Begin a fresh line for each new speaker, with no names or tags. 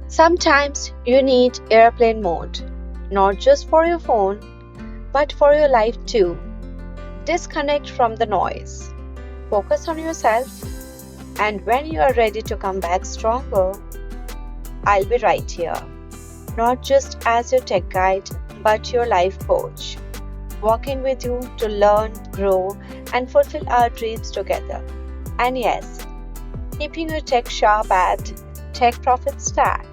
Sometimes you need airplane mode, not just for your phone, but for your life too. Disconnect from the noise. Focus on yourself, and when you are ready to come back stronger, I'll be right here. Not just as your tech guide, but your life coach, walking with you to learn, grow, and fulfill our dreams together. And yes, keeping your tech sharp at Tech Profit Stack.